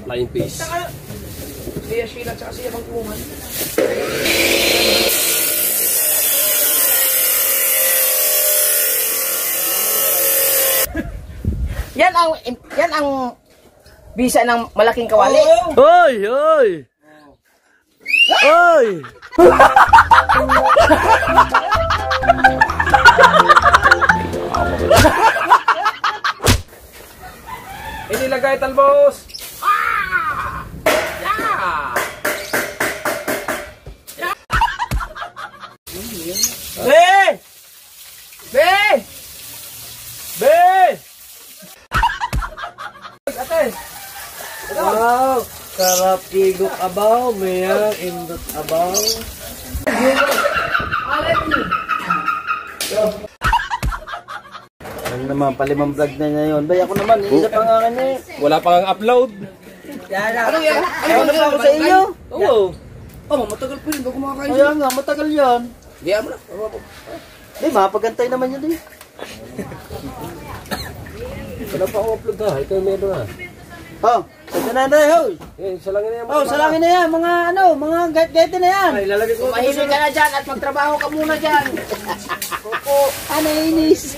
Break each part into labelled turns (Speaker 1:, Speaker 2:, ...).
Speaker 1: Flying fish.
Speaker 2: Siya Sheila at siya Magkuman. Yan ang bisa ng malaking kawali.
Speaker 1: Hoy, hoy. Hoy. Inilagay talbos.
Speaker 2: Be! Be!
Speaker 1: Be!
Speaker 2: Ate!
Speaker 1: Wow! Sarap igok abaw, mayang indot abaw. Ano naman, palimang vlog na niya yun. Bay, ako naman, isa pa nga kanya eh. Wala pa kang upload.
Speaker 2: Ano yan?
Speaker 1: Ano na pa ako sa iyo? Oo.
Speaker 2: Oh, matagal pa yun. Bago makakain.
Speaker 1: Kaya nga, matagal yan.
Speaker 2: Hindi mo na.
Speaker 1: Di, mapagantay naman yun eh. Wala pa ako upload ha, ikaw meron ha. Oh, sa nanay, hoy. Eh, salangin na yan. Oh, salangin na yan, mga ano, mga gate na yan. Ay, lalagay ko.
Speaker 2: Mahimik ka na dyan at magtrabaho ka muna dyan. Kuko.
Speaker 1: Ano inis?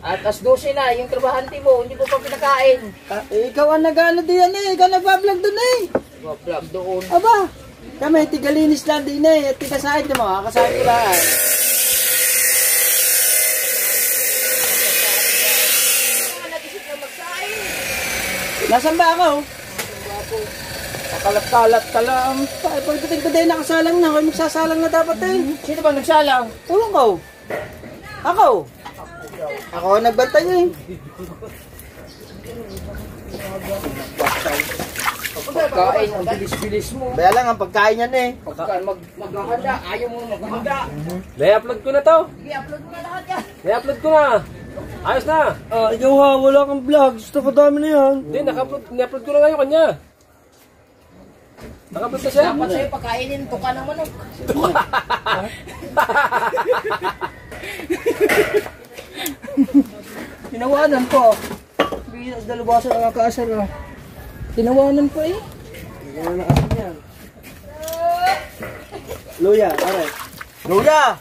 Speaker 2: At as 12 na, yung trabahante mo, hindi mo pa pinakain.
Speaker 1: Ikaw ang nag-ano diyan eh, ikaw nag-vlog doon eh.
Speaker 2: Vlog doon.
Speaker 1: Aba, kami tigalinis lang din eh, at tigasahid mo, kakasahid ko lang. Nasaan ba ako? Kakalap-kalap ka lang. Pagdating ko din nakasalang na, kayo magsasalang na dapat eh.
Speaker 2: Sino ba nagsalang?
Speaker 1: Ewan ko. Ako. Ako ang nagbantay eh.
Speaker 2: Pagkain, ang bilis-bilis mo.
Speaker 1: Kaya lang ang pagkain yan eh.
Speaker 2: Pagkain, maghahanda. Ayaw mo maghahanda.
Speaker 1: May-upload ko na to.
Speaker 2: Sige, upload mo na lahat yan.
Speaker 1: May-upload ko na. Ayos na. Ikaw ha, wala kang vlog. Gusto ko dami na yan. Hindi, ni-upload ko na ngayon kanya. Naka-upload na siya.
Speaker 2: Dapat sa'yo pagkainin, tuka ng manok. Tinawanan ko. Binas dalubasan ang akaasar. Tinawanan ko eh.
Speaker 1: Gano'n na kasi yan. Luya, pare. Luya!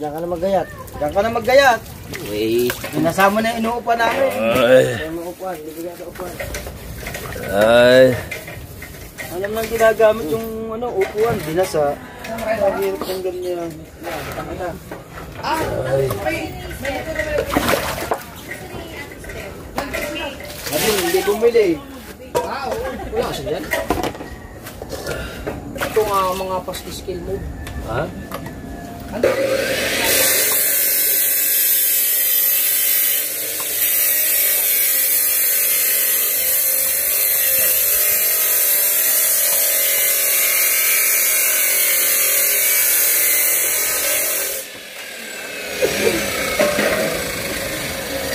Speaker 1: Diyan ka na maggayat. Diyan ka na maggayat.
Speaker 2: Wait.
Speaker 1: Binasama na yung inuupan namin.
Speaker 3: Ay.
Speaker 1: Kaya maupuan, bibigyan sa upuan.
Speaker 3: Ay.
Speaker 1: Alam lang ginagamit yung ano, upuan, binasa. Ang hirap ng ganyan. Tanga. Hindi bumili.
Speaker 2: Wala kasi yan. Ito nga mga paskiskill mo.
Speaker 1: Ha?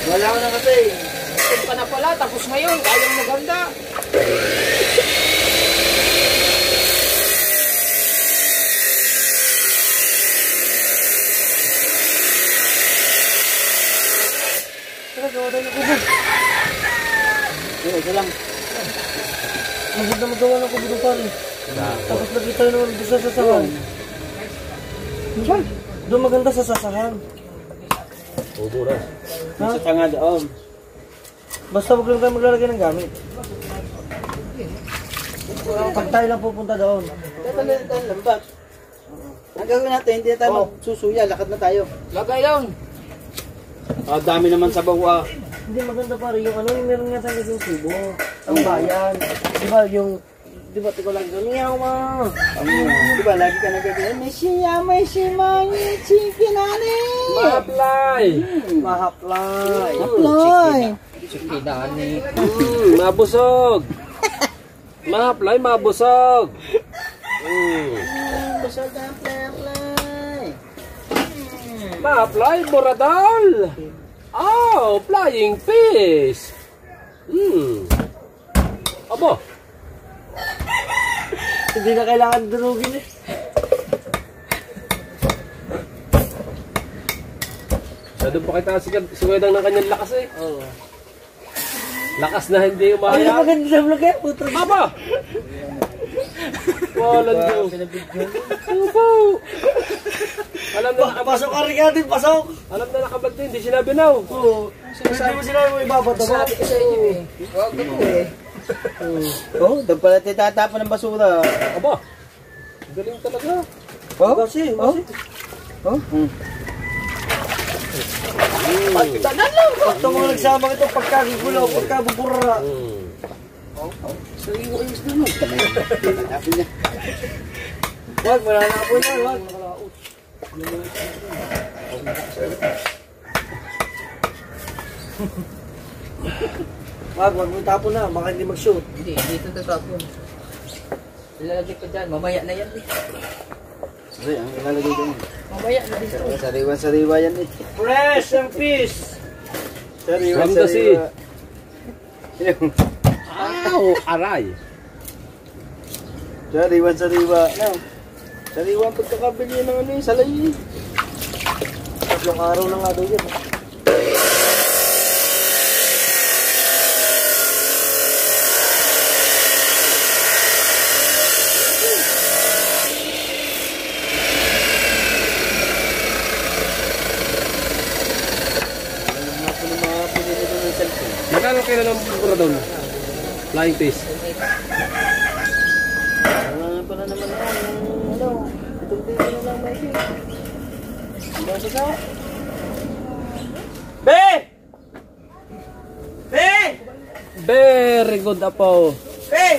Speaker 1: Wala ko na kasi.
Speaker 2: Ito ka na pala, tapos ngayon, ayaw maganda.
Speaker 1: Tara, gawa tayo ng kubod. Isa lang. Magod na magawa ng kubod pare. Tapos lagi tayo naman doon sa sasahan. Saan? Doon maganda sa sasahan.
Speaker 3: Ubo na.
Speaker 1: Sa tanga doon. Basta huwag lang tayo maglalagay ng gamit. Pag tayo lang pupunta doon. Tayo lambat. Ang gagawin natin, hindi na tayo magsusuya. Lakad na tayo.
Speaker 2: Lagay lang.
Speaker 1: Dami naman sa bawa.
Speaker 4: Hindi maganda pare yung ano, yung meron nga tayo yung tubo. Ang bayan. Di ba yung, di ba tiko lang doon, yaw ma.
Speaker 1: Di ba lagi ka nagagawin? May siya, chicken ani.
Speaker 3: Mahaplay.
Speaker 4: Mahaplay.
Speaker 1: Apply.
Speaker 2: Chicken ani.
Speaker 3: Mabusog. Mahaplay, mabusog.
Speaker 1: Busog na apply.
Speaker 3: Mahaplay, boradal. Oh, flying fish. Abo.
Speaker 4: Hindi na kailangan durugin eh.
Speaker 3: Sa doon pa kita sigurang ng kanyang lakas eh.
Speaker 4: Oo.
Speaker 3: Lakas na hindi
Speaker 1: Ay,
Speaker 3: umaya.
Speaker 1: maganda sa vlog eh. Putra.
Speaker 3: Aba! Walang Diyos. Opo! Alam na
Speaker 1: Pasok ka rin natin, pasok.
Speaker 3: Alam na nakablog din, hindi sinabi now.
Speaker 1: Oo. Hindi mo sila mo ibabato ba?
Speaker 2: Sabi ko sa inyo eh. Huwag na po eh.
Speaker 5: Oh, doon pala tatapon ng basura.
Speaker 3: Aba! Galing talaga.
Speaker 5: Oh?
Speaker 1: Kasi, kasi.
Speaker 5: Oh?
Speaker 1: Ito mga nagsama ito, pagkakigulo, pagkabubura. Wag, wala na po yan, wag. Wag mo tapon na, baka hindi mag-shoot.
Speaker 2: Hindi, dito tatapon. Ilalagay ko dyan, mamaya na yan eh.
Speaker 5: Kasi ang ilalagay doon.
Speaker 2: Mamaya na dito.
Speaker 5: Sariwa-sariwa yan eh.
Speaker 1: Fresh ang fish!
Speaker 3: From the sea.
Speaker 5: Yung
Speaker 3: Ow! Aray!
Speaker 5: sariwa-sariwa. No. Sariwa ang pagkakabili ng ano eh, salay eh.
Speaker 1: Tatlong araw na nga daw yan.
Speaker 3: Magkano kayo na ng pura doon? Flying fish.
Speaker 5: Wala pala naman ano. Itong dito na lang may
Speaker 1: Be! Be!
Speaker 3: Very good, Apo.
Speaker 1: Be!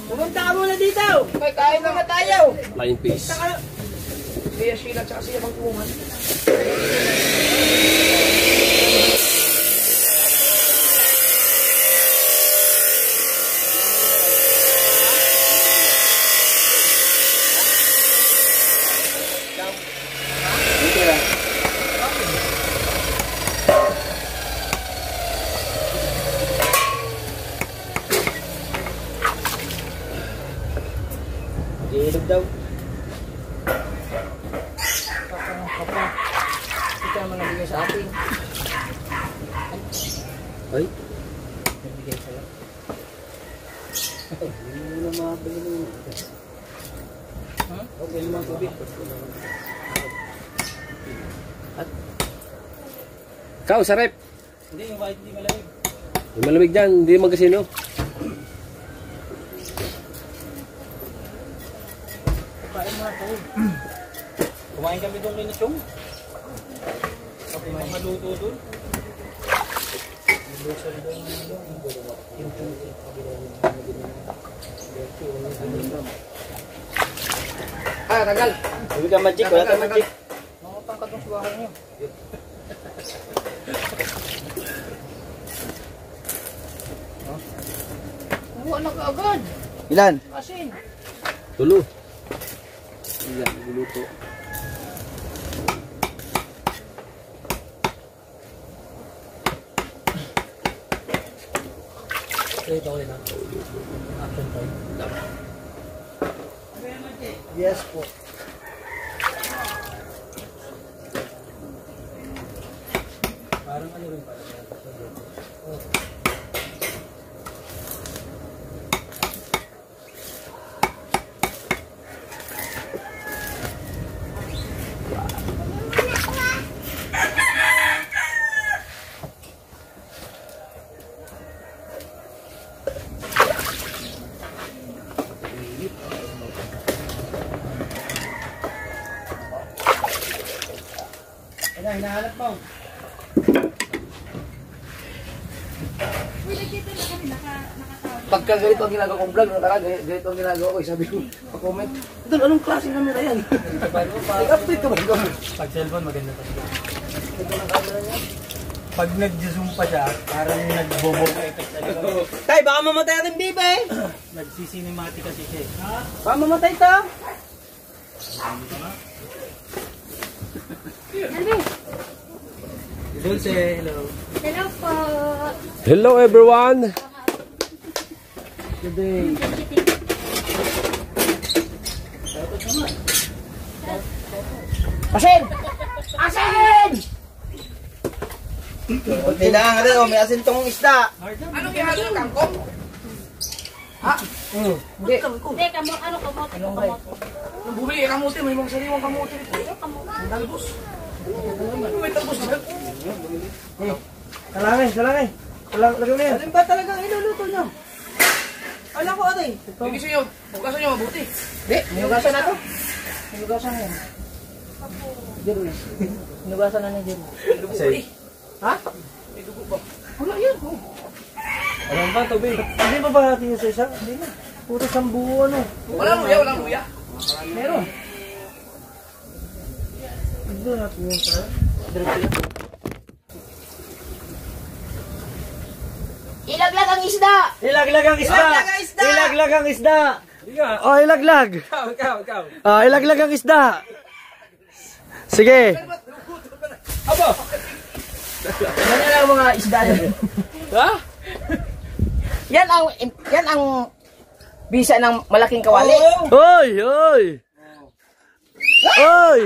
Speaker 1: Pumunta ka muna dito!
Speaker 2: May kain na tayo!
Speaker 3: Flying fish.
Speaker 2: Kaya Sheila tsaka siya magkuhan.
Speaker 5: ilog daw.
Speaker 2: Ito naman nabigay sa atin.
Speaker 3: Ay?
Speaker 2: Nabigay sa'yo.
Speaker 5: Hindi na makabili nung okay naman tubig.
Speaker 3: Ikaw, sa rep.
Speaker 5: Hindi, yung kahit hindi malamig.
Speaker 3: Yung malamig dyan, hindi magkasino.
Speaker 5: Kumain kami doon kay Nachong. Okay, maluto doon.
Speaker 2: Ah, tagal.
Speaker 5: Hindi ka magic, wala ka magic.
Speaker 2: Mga pangkat ng subahay niyo. Huwag na kaagad.
Speaker 5: Ilan?
Speaker 2: Asin.
Speaker 3: Tulo.
Speaker 5: Ilan, guluto.
Speaker 1: Yes po.
Speaker 5: Hinahanap mo.
Speaker 2: Pagka ganito ang ginagawa kong vlog, ganito ang ginagawa ko, sabi ko, pa-comment, Idol, anong klaseng camera yan? Nag-update ka ba?
Speaker 5: Pag cellphone, maganda pa siya. Pag nag-zoom pa siya, parang nag-bobo effect talaga.
Speaker 1: Tay, baka mamatay ang bibe!
Speaker 5: Nag-cinematic kasi siya eh.
Speaker 1: Baka mamatay to!
Speaker 5: Dulce, hello.
Speaker 6: Hello po.
Speaker 3: Hello everyone.
Speaker 1: Today.
Speaker 2: Asin! Asin! Kailangan rin, may asin tong isda. Anong ihalo ng kangkong? Ha? Hindi.
Speaker 6: Hindi, kamot, ano kamot? Kamot.
Speaker 2: Nung bumili ka kamuti, may mga sariwang kamuti rito.
Speaker 6: Kamot.
Speaker 2: Talbos. May talbos na.
Speaker 1: Salangay, salangay. Lagyan mo na yan.
Speaker 2: Alin ba talagang iluluto niyo? Ala ko atay.
Speaker 5: Hindi siya yun. Hugasan niyo mabuti.
Speaker 2: Hindi, hinugasan na to. Hinugasan na yan. Jerry. Hinugasan na ni Jerry. Ha? May dugo ba? Wala yan.
Speaker 1: Alam ba, tubig? Hindi ba bahati yun sa isa? Hindi na. Puro sambuo, ano.
Speaker 5: Walang luya, walang luya.
Speaker 2: Meron.
Speaker 1: Hindi natin yun sa...
Speaker 6: Ilaglag ang isda!
Speaker 1: Ilaglag ang isda! Ilaglag ang isda! Oh, ilaglag!
Speaker 5: Ikaw.
Speaker 1: Ah, ilaglag ang isda! Sige!
Speaker 2: Yan ang mga isda yan.
Speaker 5: Ha?
Speaker 2: Yan ang bisa ng malaking kawali.
Speaker 1: Oy! Oy! Oy!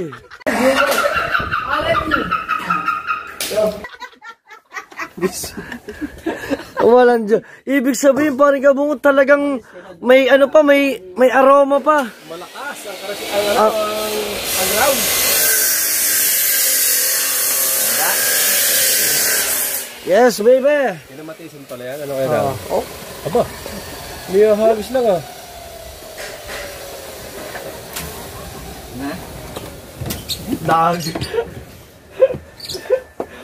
Speaker 1: Walang dyan. Ibig sabihin parang kabungot talagang may ano pa, may aroma pa.
Speaker 5: Malakas ang ground.
Speaker 1: Yes, baby!
Speaker 3: Kinamatisan pala yan. Ano kaya daw? Aba. May hagis lang ah.
Speaker 1: Dag.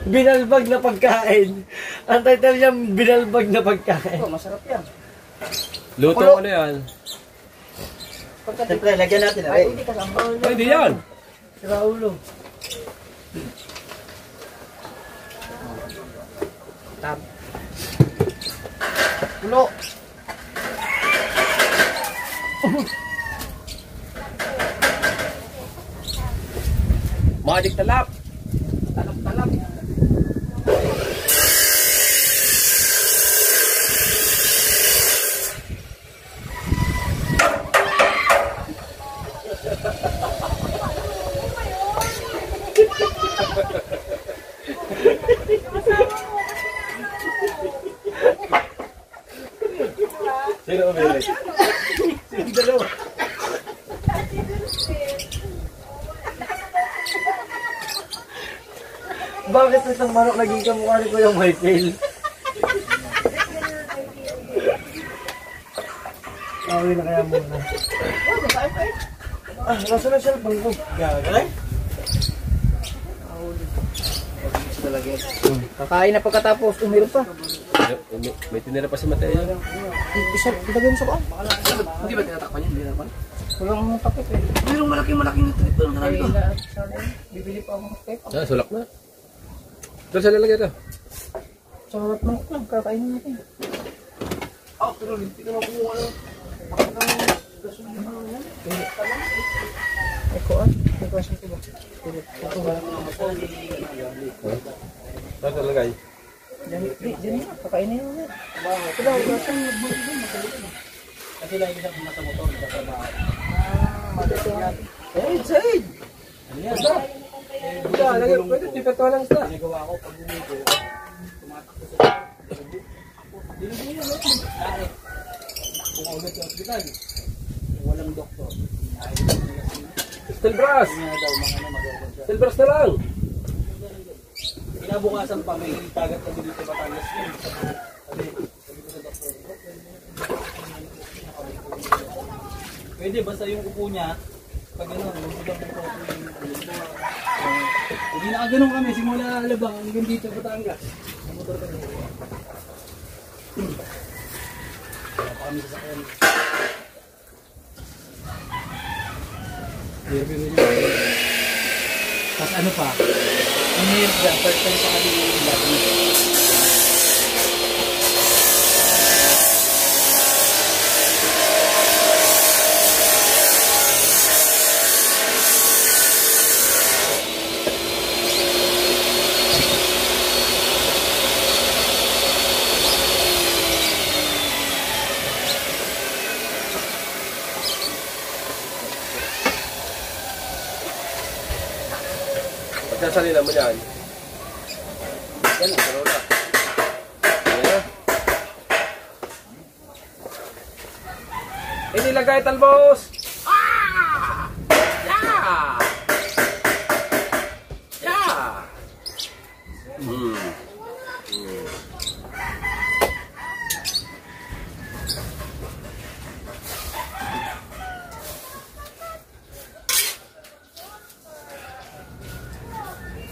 Speaker 1: Binalbag na pagkain. Ang title niya, binalbag na pagkain.
Speaker 2: Oh, masarap yan.
Speaker 3: Luto ano yan?
Speaker 2: Siyempre, lagyan natin. Ay, hindi kasama.
Speaker 3: Ay, hindi yan.
Speaker 1: Sira ulo.
Speaker 2: Ulo.
Speaker 3: Magic talap.
Speaker 2: Talap-talap.
Speaker 3: Sino umili?
Speaker 1: Sige, dalawa. Bakit itong manok naging kamukha ni Kuya Michael? Awin na kaya muna. Ah, nasa na cellphone ko? Gagawin?
Speaker 2: Kakain na pagkatapos, uminom pa.
Speaker 3: May tinira pa si Mateo.
Speaker 2: Isa, ilagay mo sa ko.
Speaker 5: Hindi ba tinatakpan yun? Hindi naman.
Speaker 2: Walang takip eh.
Speaker 5: Mayroong malaking ito. Marami ito.
Speaker 2: Bibili pa ako ng tape.
Speaker 3: Ah, sulak na. Ito saan nalagay ito?
Speaker 2: Sarap ng lang, kakainin natin.
Speaker 5: Ah, pero hindi ka makuha ano.
Speaker 2: Ekoan? Ekoan siya ko ba?
Speaker 3: Saan nalagay?
Speaker 2: Diyan na, kakainin mo na.
Speaker 5: Kasi lagi siya nasa motor.
Speaker 2: Hey, Zaid!
Speaker 3: Pwede, tipet ko lang isda.
Speaker 5: Nagawa ko pag bumili. Tumatakbo sa kung agad sa hospital. Walang doktor.
Speaker 3: Steel brass.
Speaker 5: Magawa.
Speaker 3: Steel brass na lang.
Speaker 5: Kinabukasan pa may tagat kami dito sa Batangas yun. Pwede basta yung upo niya pag gano'n, magbulang po hindi nakaganon kami simula Alabang hanggang dito sa Batangas. Ang motor kami. Wala pa kami sasakyan. Tapos ano pa? Ang hirap dyan, first time sa kami yung lahat nito.
Speaker 3: Pagkasalina mo yan. Yan na, parola. Yan na. Inilagay talbos! Ah! Yeah! Yeah!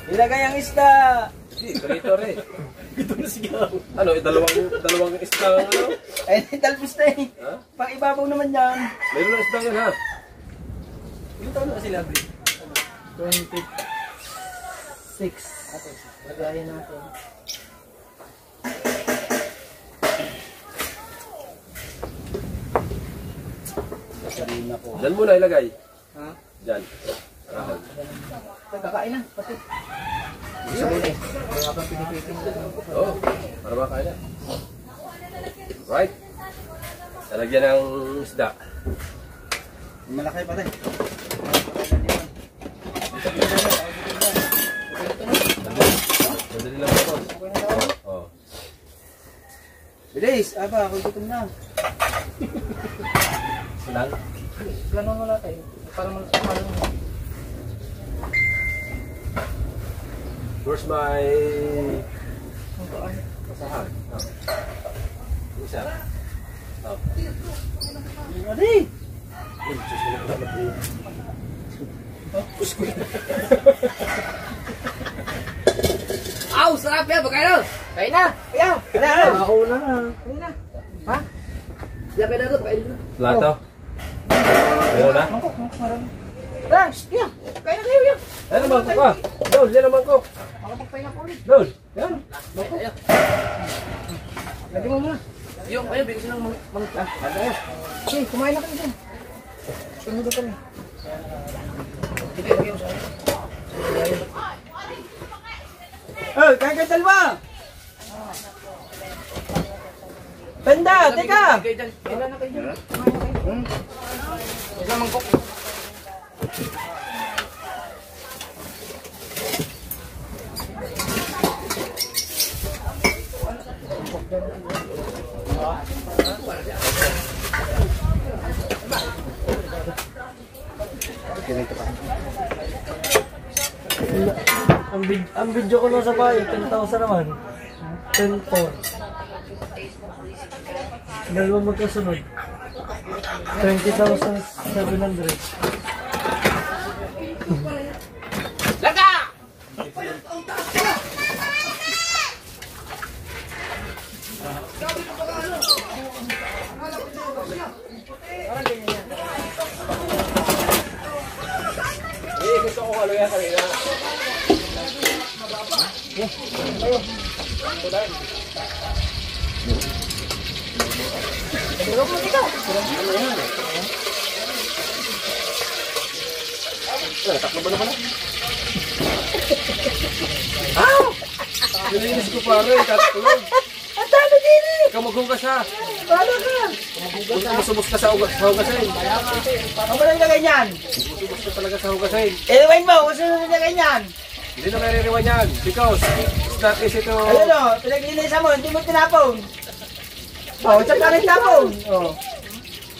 Speaker 4: Ilagay ang isda.
Speaker 3: Hindi, ganito rin. Ito na sigaw. Ano, dalawang isda ang ano?
Speaker 4: Ay, talbos na eh.
Speaker 3: Ha?
Speaker 4: Pang ibabaw naman yan.
Speaker 3: Meron na isda yan ha?
Speaker 4: Ilang taon na sila, Bri?
Speaker 1: 26. Lagayan natin.
Speaker 3: Diyan muna ilagay.
Speaker 4: Ha?
Speaker 3: Diyan.
Speaker 2: Kakain na, pati.
Speaker 3: Oo, para makain na. Right. Talagyan ng isda.
Speaker 4: Malaki pa rin.
Speaker 3: Madali lang ito. Oo.
Speaker 4: Bilis, aba, ako gutom na.
Speaker 3: Lang.
Speaker 2: Plano mo lang tayo. Para malong mo.
Speaker 3: Where's my... Masahan? Isa. Oh.
Speaker 4: Adi!
Speaker 2: Aw, sarap yan. Bakain kain na. Kaya.
Speaker 1: Ako na na.
Speaker 2: Kain na. Ha? Diyan kayo na doon. Kain na.
Speaker 3: Plato? Meron na?
Speaker 2: Mangkok. Marami. Rush, kaya. Kain na kayo yan.
Speaker 3: Yan ang mangkok ka. Dol, yan ang mangkok.
Speaker 2: Makapagpahinga ko ulit.
Speaker 3: Dol, yan.
Speaker 2: Lagi mo muna. Yung, ayun, bigyan silang mangkok. Okay, kumain na kayo dyan. Sunod kami. Sige, bigyan mo sa akin.
Speaker 4: Oh, kain ka dalawa! Tanda, teka!
Speaker 2: Kayo dyan. Kailan na kayo dyan? Kumain na kayo. Isang mangkok.
Speaker 1: Ang video ko na sa bahay, 10,000 naman. 10,400. Dalawa magkasunod. 20,700.
Speaker 2: Laga!
Speaker 3: Eh, gusto ko ano yan kanina. Takbo ba naman? Nilinis ko pare, katulog.
Speaker 2: Ang dami din eh!
Speaker 3: Ikaw maghugas ha.
Speaker 2: Paano ka?
Speaker 3: Sumusubos ka sa hugasin.
Speaker 4: Ano ba nilagay niyan?
Speaker 3: Sumusubos ka talaga sa hugasin.
Speaker 4: Rewind mo, kung sino nilagay niyan?
Speaker 3: Hindi na maririwan yan. Because it's not easy to...
Speaker 4: Ayun o, pinaglinisan mo, hindi mo tinapon. Oh, tsaka rin tapon. Oh.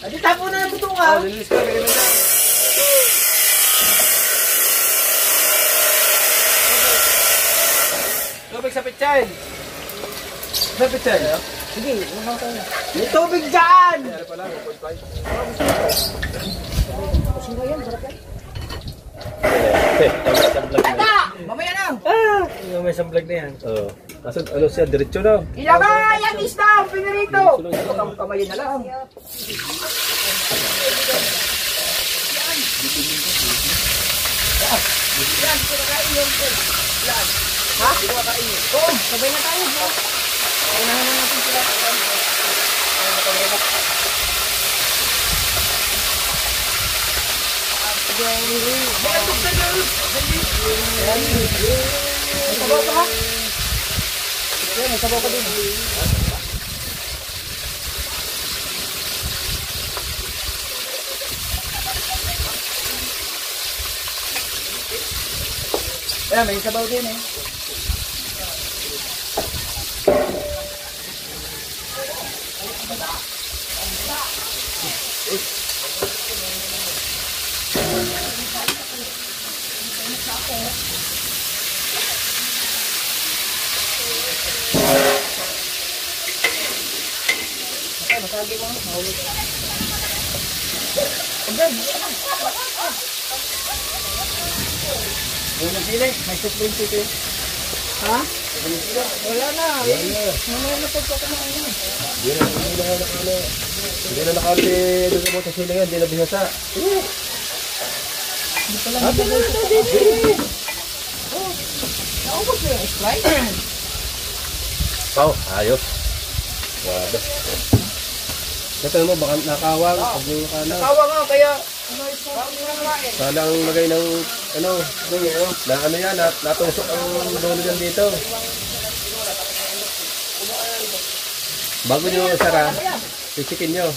Speaker 4: Adi tapon na ng buto ka.
Speaker 3: Nilinis ka rin yan. Tubig sa pitsain. Sa pitsain.
Speaker 2: Sige, umang tayo.
Speaker 4: May tubig dyan!
Speaker 3: Ano pala, 1.5.
Speaker 2: Sino yan? Sarap yan.
Speaker 5: Tanda!
Speaker 2: Mamaya na!
Speaker 1: Yung may isang vlog na yan.
Speaker 3: Oo. Kaso ano siya, diretso na.
Speaker 2: Ilagay ang isda! Ang pinirito! Kamayin na lang. Yan, pinakain yung plan. Ha? Pinakain yun. Oo, sabay na tayo. Unahan na natin sila. May sabaw pa ha? Yan, may sabaw pa din.
Speaker 4: Ayan, may sabaw din eh.
Speaker 2: Masagi mo. Mahulog.
Speaker 5: Yung sili, may soup drink dito.
Speaker 2: Ha? Wala na. Mamaya na pagkakamain.
Speaker 3: Hindi na nakali doon mo sa sila yan, hindi na bihasa.
Speaker 2: Naubos mo yung Sprite?
Speaker 3: Pao, ayos. Grabe. Ito mo, baka nakawang. Pag yung kana.
Speaker 2: Tawa nga, kaya...
Speaker 3: Salang lagay ng, ano, na ano yan, natusok ang dulo yan dito. Bago nyo sara, sisikin nyo.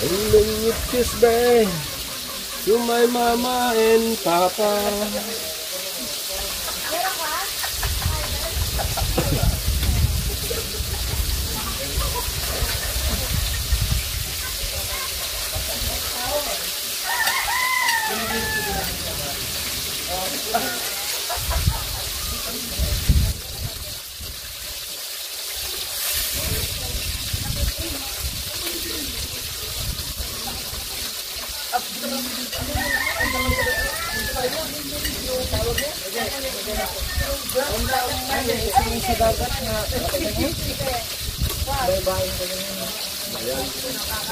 Speaker 3: Hello, Tuesday to my mama and papa.
Speaker 2: Sa dagat na bahay-bahay ko lang yun.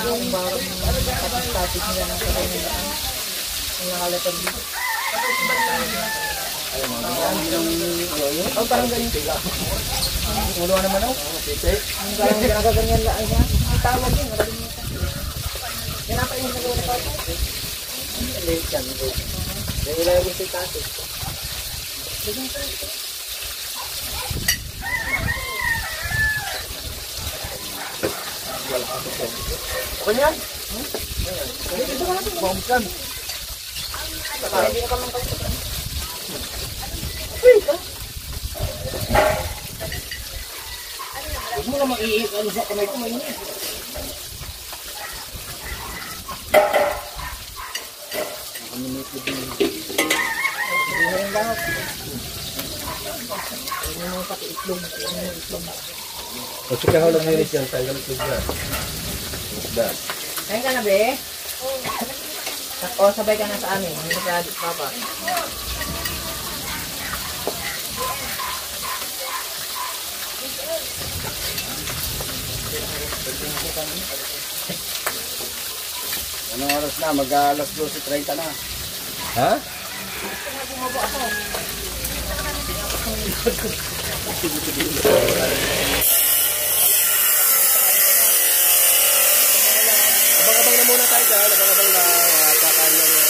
Speaker 2: Yung barang tapis-tapis nila ng karamihan. Yung nakalatan dito. Oh, parang ganyan. Ulo naman ako. Yung parang ginagaganyan lang niya. Ang tawag yun. Ganapa yung nagawa na pa. Late yan. Yung ilagay yung tapis. Okay yan? Dito ka natin. Bongkan. Hindi na kami kayo. Huwag mo naman ano sa kamay ko. Mainit. Hindi na rin lahat. Hindi na mga pati itlog.
Speaker 3: O sikaw lang nilid yan, tanggal itlog na. Isda.
Speaker 2: Kain ka na, be? O, sabay ka na sa amin. Hindi sa papa.
Speaker 5: Anong oras na? Mag-alas 12:30 na.
Speaker 3: Ha? Abang-abang na muna tayo dyan. Abang-abang na kakain na rin.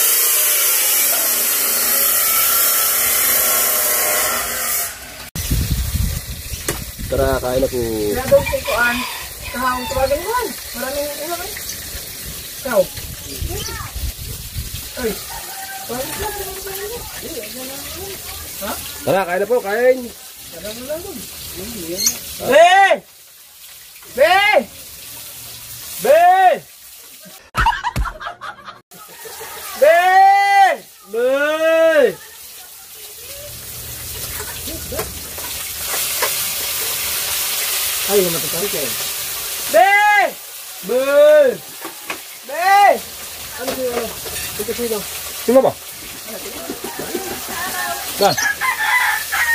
Speaker 3: Tara, kain na po.
Speaker 2: Nagawin ko kuan. Kahang tawagan mo. Maraming ilan. Ikaw. Ay.
Speaker 3: Tara, kain na po. Kain.
Speaker 2: Be! Be! Be! Be!
Speaker 3: Be!
Speaker 2: Ay, matatawi kayo. Be!
Speaker 3: Be!
Speaker 2: Be!
Speaker 3: Ano sa'yo? Ito sa'yo. Sino ba? Saan?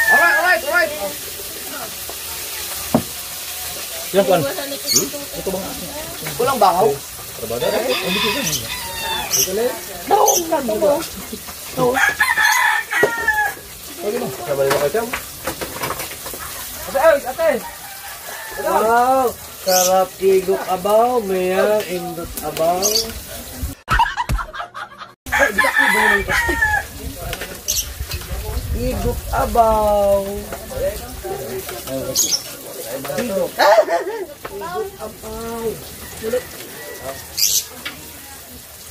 Speaker 2: Alright.
Speaker 3: Yan, kuan.
Speaker 2: Kulang bakaw?
Speaker 3: Trabada?
Speaker 2: No.
Speaker 3: Chong.
Speaker 2: Ate!
Speaker 4: Wow! Sarap igok abaw, mayang indot abaw. Igok abaw. Igok. Igok abaw.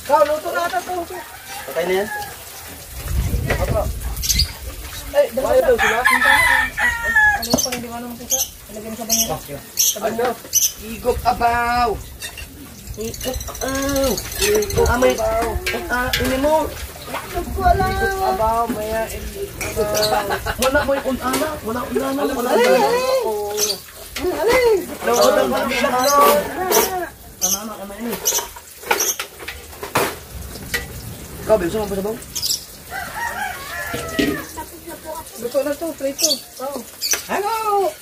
Speaker 2: Kau, luto na ata to.
Speaker 4: Patay na yan?
Speaker 2: Dalawa daw sila. Ano pa hindi mo naman kita? Ilagay mo sa bangero.
Speaker 3: Ano?
Speaker 2: Igok abaw.
Speaker 4: Igok abaw. Igok abaw. Ini mo. Igok abaw, mayang indot abaw.
Speaker 2: Wala mo yung ana. Wala unana. Wala Ano ini? Kau bisa mo pa sa baw? Luto na to, prito. Hello!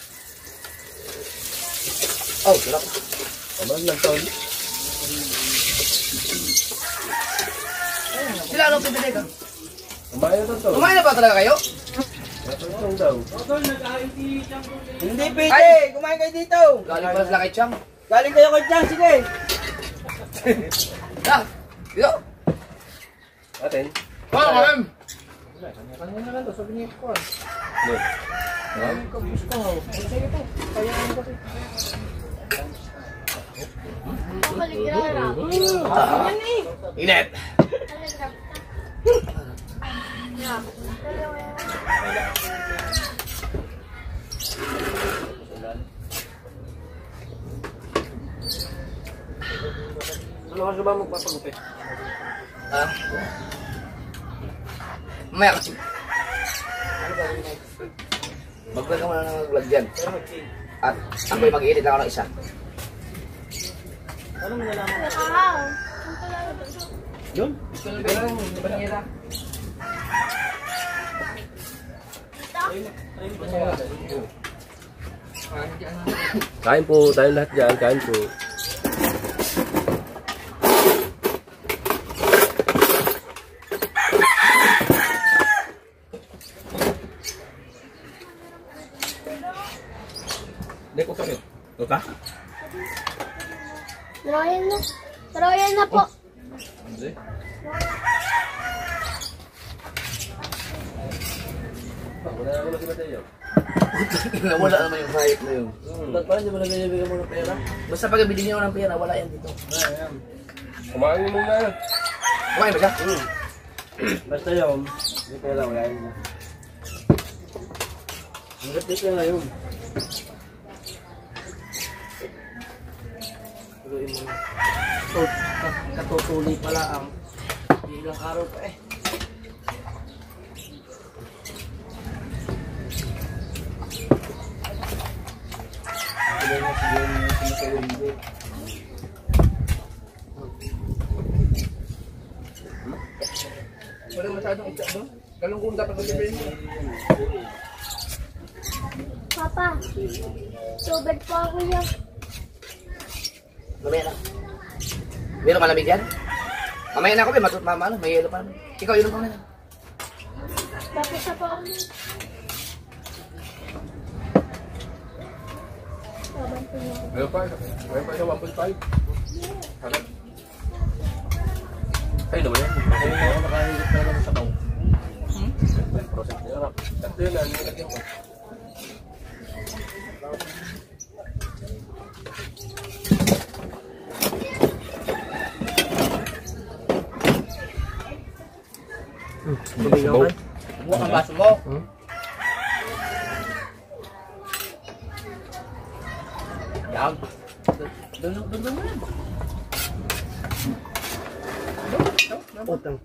Speaker 3: Oh, sarap. Aman lang taon.
Speaker 2: Sila ano pipili ka?
Speaker 3: Kumain na to.
Speaker 2: Kumain na ba talaga kayo?
Speaker 3: Natutong daw.
Speaker 4: Hindi pwede.
Speaker 2: Ay, kumain kayo dito. Galing pala sila kay Chang.
Speaker 4: Galing kayo kay Chang, sige.
Speaker 2: Dito.
Speaker 3: Atin.
Speaker 2: Kumain.
Speaker 5: Kanina lang to, sabi niya ko.
Speaker 3: No.
Speaker 2: Init.
Speaker 4: Ano ka ba magpapagupit?
Speaker 2: Mamaya kasi. Mag-vlog ka muna ng vlog dyan. At ako'y mag-i-edit ako ng isa.
Speaker 4: Ano mo nalaman?
Speaker 6: Wow.
Speaker 4: Yun?
Speaker 3: Kain po, tayo lahat dyan. Kain po. Hindi ko kami. Luka?
Speaker 6: Royal na po.
Speaker 3: Hindi. Wala na naman si Mateo.
Speaker 2: Wala naman yung kahit na yun.
Speaker 4: Ba't parang di mo na binibigyan mo ng pera?
Speaker 2: Basta pag bigyan niyo ng pera, wala yan dito.
Speaker 3: Kumain mo muna.
Speaker 2: Kumain ba siya?
Speaker 4: Basta yun, hindi pera, wala yun na. Ang gatis na ngayon. Tuloy mo na. Katutuloy pala ang ilang araw pa eh.
Speaker 2: Wala masyadong itsa doon. Galungkong dapat mag-ibig mo.
Speaker 6: Papa, tubig po ako yan.
Speaker 2: Mamaya na. Meron malamig yan? Mamaya na ako, may yelo pa naman. Ikaw, yun pa na.
Speaker 6: Tapos na po ako. Babanto niyo ako.
Speaker 3: Meron pa siya 1.5. Harap. Ay naman yan. Ay naman nakahigit na naman sa baw. Process niya harap. Ito yun na, nilagyan ko.
Speaker 4: Sabaw.
Speaker 2: Buka ang baso mo. Yan. Doon mo yan.
Speaker 4: Utang.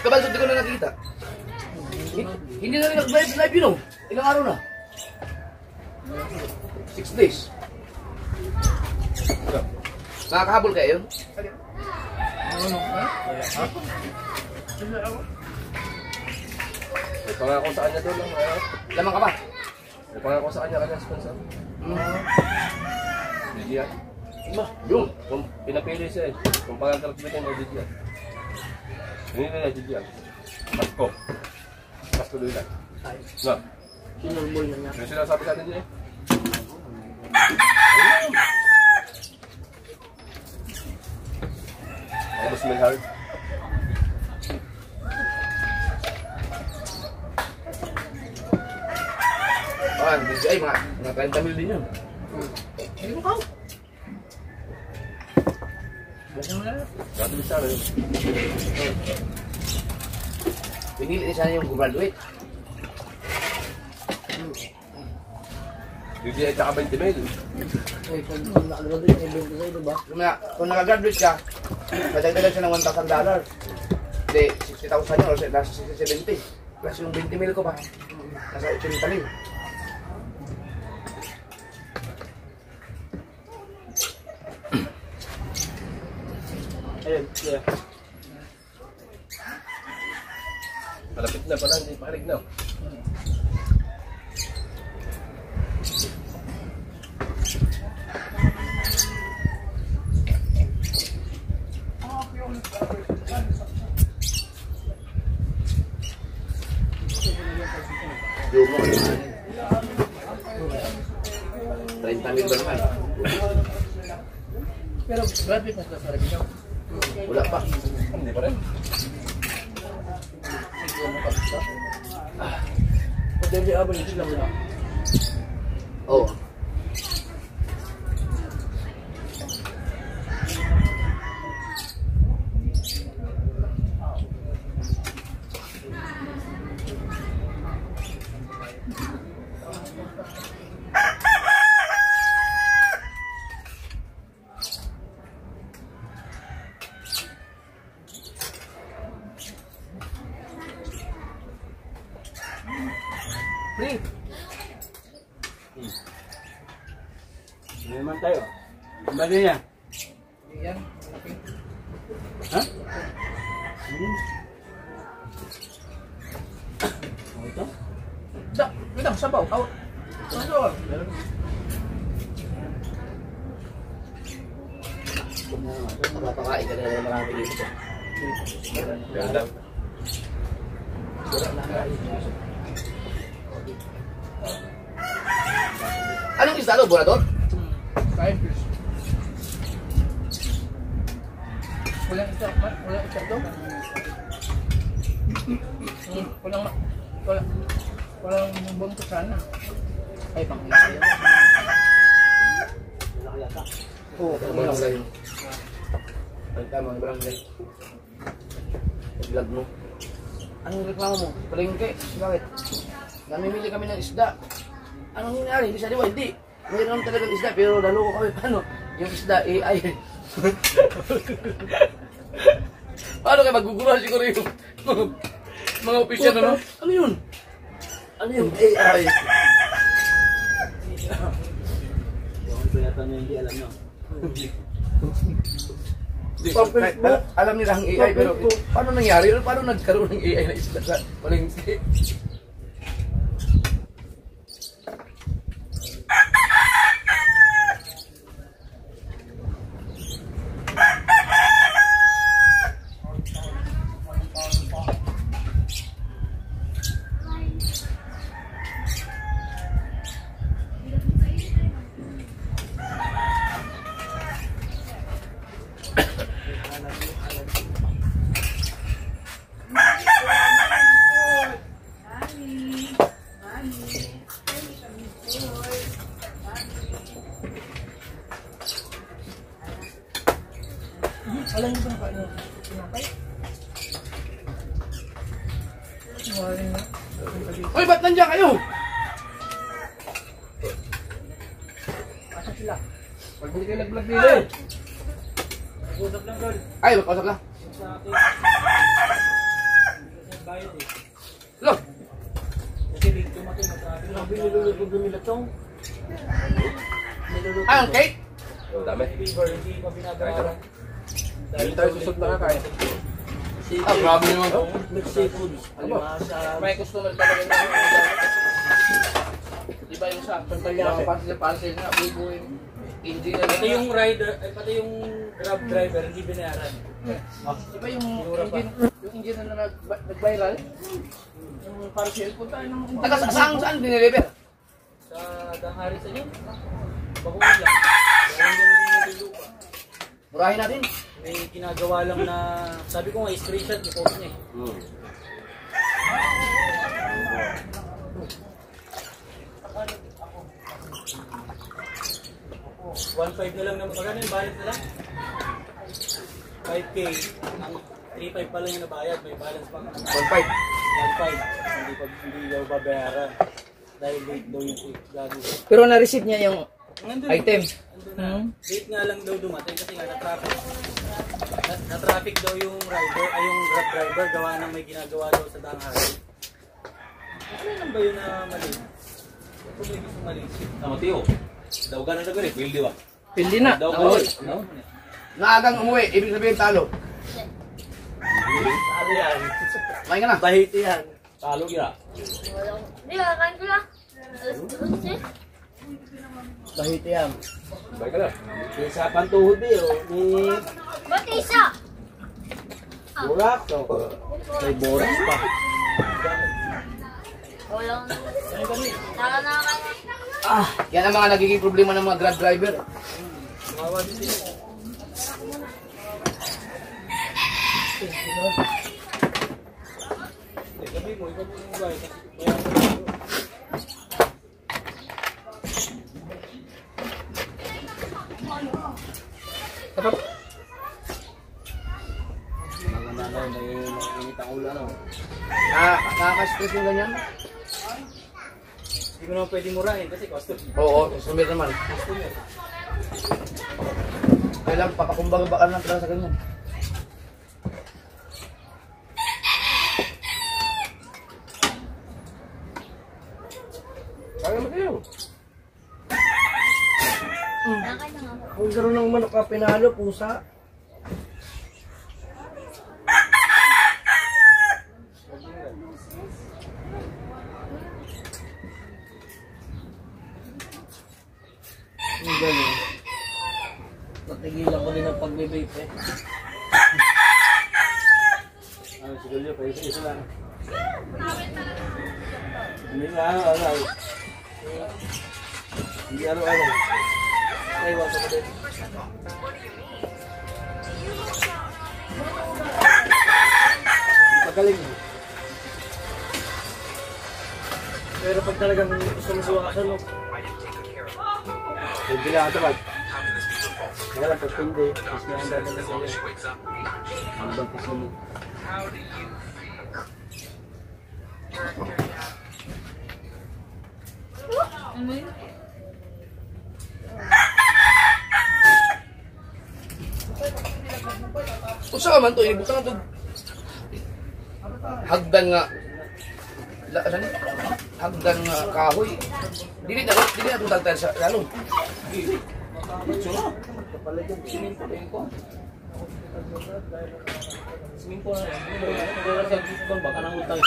Speaker 2: Kabalsot, di ko na nakita. Hindi na rin nag-live yun, oh. Ilang araw na? 6 days. Nakakahabol kayo yun?
Speaker 3: May pangako sa kanya doon lang.
Speaker 2: Lamang ka ba?
Speaker 3: May pangako sa kanya kanya sponsor. Didian.
Speaker 2: Yun.
Speaker 3: Kung pinapili siya eh. Kung pangakalagbitin o Didian. Ini na yan. Pasko. Pasko doon lang. No.
Speaker 4: Sinurbol na niya.
Speaker 3: Yung sinasabi sa atin dyan eh. Tapos may hard.
Speaker 2: Ay, mga 30 mil din yun. Hindi mo kao. Buksan mo na lang.
Speaker 3: Dati bisa na yun.
Speaker 2: Pinili niya sana yung graduate.
Speaker 3: Yung di ay tsaka 20 mil.
Speaker 4: Eh, kung nakagraduate yung event ko sa'yo, diba?
Speaker 2: Kung nakagraduate ka, madagdagan siya ng $1,000. Hindi, 60,000 yun or nasa 70. Plus yung 20 mil ko pa. Nasa 80 mil.
Speaker 5: Ayun, yeah.
Speaker 3: Malapit na pala, hindi pa kalig na.
Speaker 2: Yung mo, 30 mil ba naman?
Speaker 4: Pero graduate na sa rin ikaw.
Speaker 2: Wala pa.
Speaker 3: Hindi pa rin.
Speaker 4: Pwede yung average lang nila.
Speaker 2: Oo.
Speaker 5: Free. Hindi naman tayo. Ang bagay niya.
Speaker 2: Yan.
Speaker 5: Ha? Ito?
Speaker 2: Ito, sabaw. Sabaw. Magpapakain ka na marami dito.
Speaker 3: Ganda.
Speaker 2: Anong isda lo, Borador?
Speaker 4: Five years. Walang isa daw. Walang bumbo sana. Ay, pang isa yun.
Speaker 2: Oo, barangay. Ang tamang barangay. Vlog mo.
Speaker 4: Anong reklamo mo?
Speaker 2: Palengke, bakit? Namimili kami ng isda. Anong nangyari? Hindi siya diba? Hindi. Mayroon talagang isda, pero naloko kami. Paano? Yung isda, AI. Paano kayo magugulan siguro yung mga opisyon, ano? Ano yun? Ano yung AI?
Speaker 5: Yung pinatan niya hindi alam nyo.
Speaker 2: Alam nila ang AI, pero paano nangyari? Paano nagkaroon ng AI na isda sa palengke?
Speaker 4: Alam niyo ba na kain? Pinapay? Waring na.
Speaker 2: Uy, ba't nandiyan kayo?
Speaker 4: Asa sila?
Speaker 2: Pag hindi kayo nag-vlog dito eh.
Speaker 5: Nag-usap lang, girl.
Speaker 2: Ay, magkausap lang.
Speaker 5: Sa akin. Kasi bayad eh.
Speaker 2: Look,
Speaker 5: Kasi big dumating, matrapin lang.
Speaker 4: Binilulog ko nila tong.
Speaker 2: ang cake?
Speaker 3: Dami.
Speaker 5: Hindi pa binabayaran.
Speaker 3: Hindi tayo susod na kakain.
Speaker 2: Ah, grabe naman to.
Speaker 4: With seafood. Alimasa.
Speaker 2: May customer talaga na. Diba yung sa
Speaker 4: Pampalya.
Speaker 2: parcel nga, bubuhin. Hindi na
Speaker 5: Pati yung rider, pati yung Grab driver, hindi binayaran.
Speaker 2: Diba yung engine na nag-viral? Yung parcel, punta nung... Saan diniliver?
Speaker 5: Sa Danghari sa inyo. Bakuhan lang. Bakuhan lang yung lupa.
Speaker 2: Murahin natin.
Speaker 5: May ginagawa lang na, sabi ko nga, screenshot, i-post niya eh. 1.5 na lang naman. Magkano yung balance na lang? 5K. Ang 3.5 pa lang yung nabayad. May balance pa.
Speaker 2: 1.5.
Speaker 5: 1.5. Hindi daw babayaran. Dahil late daw yung gagawin.
Speaker 2: Pero na-receive niya yung
Speaker 5: Nandun,
Speaker 2: item.
Speaker 5: nandun na. Late nga lang daw dumating kasi nga na-traffic. Na-traffic daw yung rider, ay yung grab driver. Gawa ng may ginagawa daw sa Danghari. Ano lang ba yun na mali? Kung may gusto mali.
Speaker 3: Tama, Tio. Daw ka na nagari, pildi ba?
Speaker 2: Pindi na.
Speaker 3: Daw ka
Speaker 2: Nauwi.
Speaker 3: no?
Speaker 2: Naagang umuwi. Ibig sabihin talo.
Speaker 5: Ano yan?
Speaker 2: Kumain ka na.
Speaker 5: Bahiti yan.
Speaker 3: Talo kira.
Speaker 6: Hindi, kakain ko lang. Alas 12.
Speaker 5: Bahiti yan.
Speaker 3: Baik ka na.
Speaker 5: Sa pantuhod eh, oh. Ni
Speaker 6: Ba't isa?
Speaker 5: Borak, oh. May borak pa.
Speaker 6: Walang... Nakakaya.
Speaker 2: Yan ang mga nagiging problema ng mga grab driver.
Speaker 5: Kawawa din sila. Sabi mo, ikaw po yung bahay.
Speaker 2: Kapag
Speaker 3: Mga nanay, may init ang ulo, ano?
Speaker 2: nakaka-stress yung ganyan.
Speaker 5: Hindi mo naman pwede murahin kasi custom.
Speaker 2: Oo, customer naman.
Speaker 5: Customer.
Speaker 2: Kailangan papakumbaga ba ka lang talaga sa ganyan.
Speaker 3: Kaya mo kayo.
Speaker 6: Nakain na nga.
Speaker 4: Kung gano'n ng manok ka pinalo, pusa. Ang galing. Natigilan ko din ang pagbe-vape eh.
Speaker 3: Ano, siguro pa isa lang. Hindi nga, ano. Hindi ano.
Speaker 5: Ay, wasa ko din.
Speaker 3: Magaling.
Speaker 4: Pero pag talagang gusto mo siwakasan mo,
Speaker 3: Hindi lang ito, Pag. Kaya lang, pag hindi, mas may handa na sa'yo. Ang bantis mo.
Speaker 2: Kung saan man ito, inibutan na ito. Hagdan nga. Hagdan nga kahoy. Dili na itong tagtayan sa lalong.
Speaker 5: Siminto na yan. Pero sa gitong baka nang utang.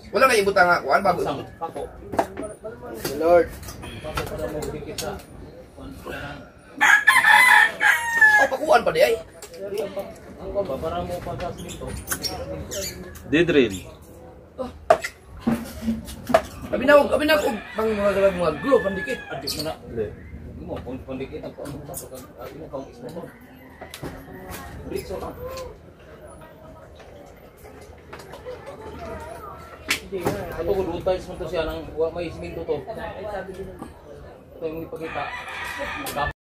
Speaker 2: Wala na ibutan nga kuhan bago ito.
Speaker 5: Pako.
Speaker 2: Lord.
Speaker 5: Pako para mo bigit sa.
Speaker 2: Oh, pakuan pa di ay.
Speaker 5: Ang ba para mo pa sa siminto.
Speaker 3: Didrin.
Speaker 2: Abi na og pang mga glove ang dikit.
Speaker 5: Adik mo na.
Speaker 3: Hindi.
Speaker 5: Hindi mo, pandikit ang paano sa pag abi mo kang ismo mo. Ritso na. Hindi nga. Ito ko tiles mo to siya ng may siminto to. Ito yung ipakita.